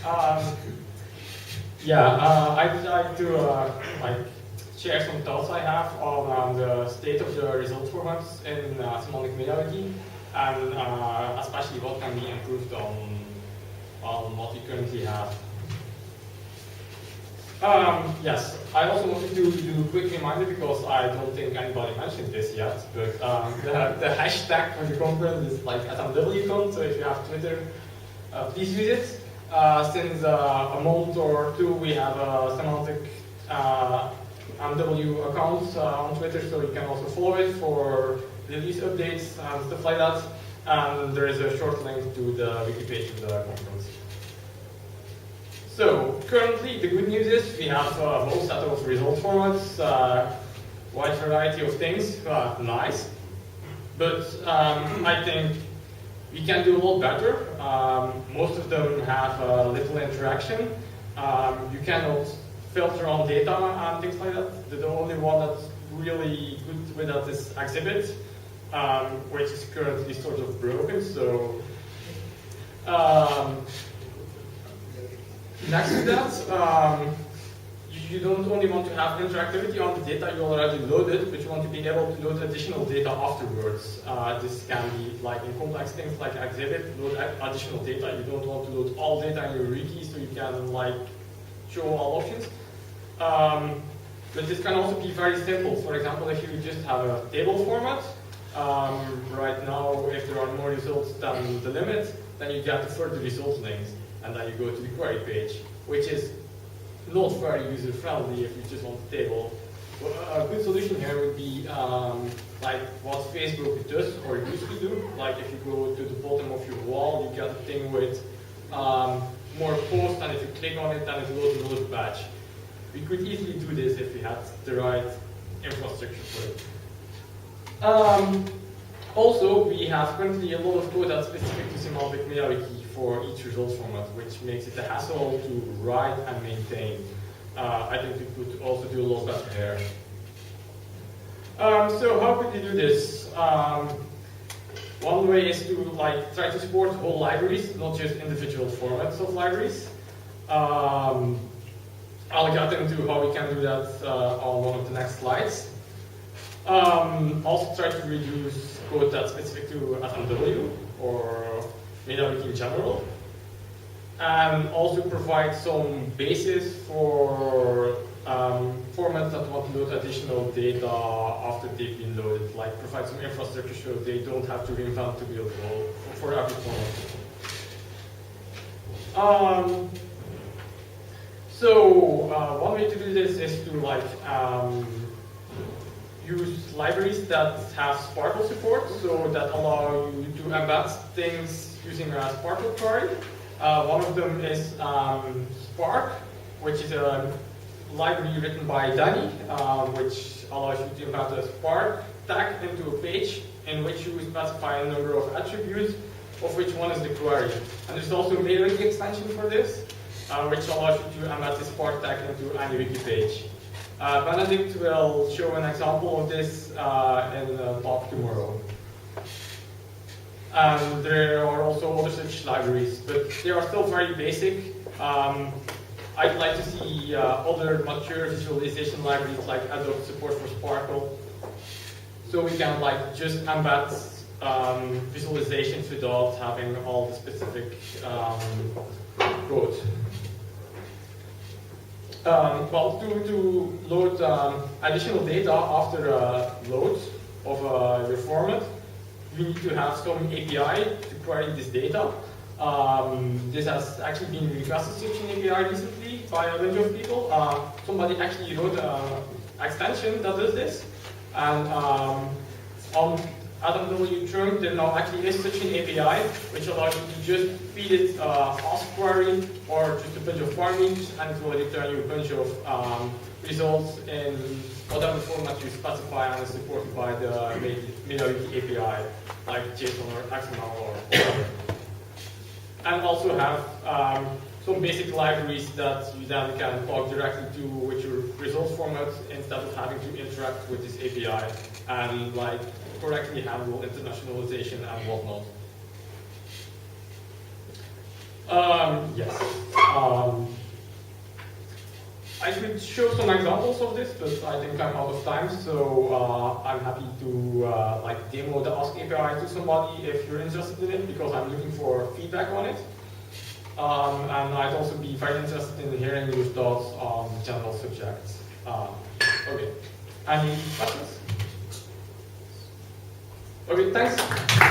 Um, I'd like to share some thoughts I have on the state of the result formats in semantic metadata, and especially what can be improved on what we currently have. Yes, I also wanted to do a quick reminder because I don't think anybody mentioned this yet, but the hashtag for the conference is like SMWCon, so if you have Twitter, please use it. Since a month or two, we have a semantic MW account on Twitter, so you can also follow it for release updates and stuff like that. And there is a short link to the wiki page of the conference. So currently, the good news is we have a whole set of result formats, wide variety of things. Nice, but I think we can do a lot better. Most of them have little interaction. You cannot filter on data and things like that. The only one that's really good with that is Exhibit, which is currently sort of broken. So next to that, you don't only want to have interactivity on the data you already loaded, but you want to be able to load additional data afterwards. This can be like in complex things like Exhibit, load additional data. You don't want to load all data in your wiki, so you can like show all options. But this can also be very simple. For example, if you just have a table format, right now, if there are more results than the limit, then you get the further result links, and then you go to the query page, which is not very user-friendly if you just want a table. Well, a good solution here would be like what Facebook does or used to do. Like if you go to the bottom of your wall, you get a thing with more posts, and if you click on it, then it loads another batch. We could easily do this if we had the right infrastructure for it. Also, we have currently a lot of code that's specific to semantic metawiki for each result format, which makes it a hassle to write and maintain. I think we could also do a lot better here. So how could we do this? One way is to like try to support whole libraries, not just individual formats of libraries. I'll get into how we can do that on one of the next slides. Also try to reduce code that's specific to SMW or metawiki in general. And also provide some basis for formats that want to load additional data after they've been loaded. Like provide some infrastructure so they don't have to reinvent the wheel for every format. One way to do this is to like use libraries that have Sparkle support, so that allow you to embed things using a Sparkle query. One of them is Spark, which is a library written by Danny, which allows you to embed a Spark tag into a page in which you specify a number of attributes, of which one is the query. And there's also a metawiki extension for this, which allows you to embed the Spark tag into any wiki page. Benedict will show an example of this in a talk tomorrow. There are also other such libraries, but they are still very basic. I'd like to see other mature visualization libraries like Adobe support for Sparkle, so we can like just embed visualizations without having all the specific code. Well, to load additional data after load of your format, we need to have some API to query this data. This has actually been requested such an API recently by a bunch of people. Somebody actually wrote an extension that does this. And on SMW trunk, there now actually is such an API, which allows you to just feed it a fast query or just a bunch of parameters, and it will return you a bunch of results in whatever format you specify and is supported by the metawiki API, like JSON or XML or whatever. And also have some basic libraries that you then can talk directly to with your results format instead of having to interact with this API and like correctly handle internationalization and whatnot. Yes. I could show some examples of this, but I think I'm out of time, so I'm happy to like demo the Ask API to somebody if you're interested in it, because I'm looking for feedback on it. And I'd also be very interested in hearing your thoughts on general subjects. Okay, any questions? Okay, thanks.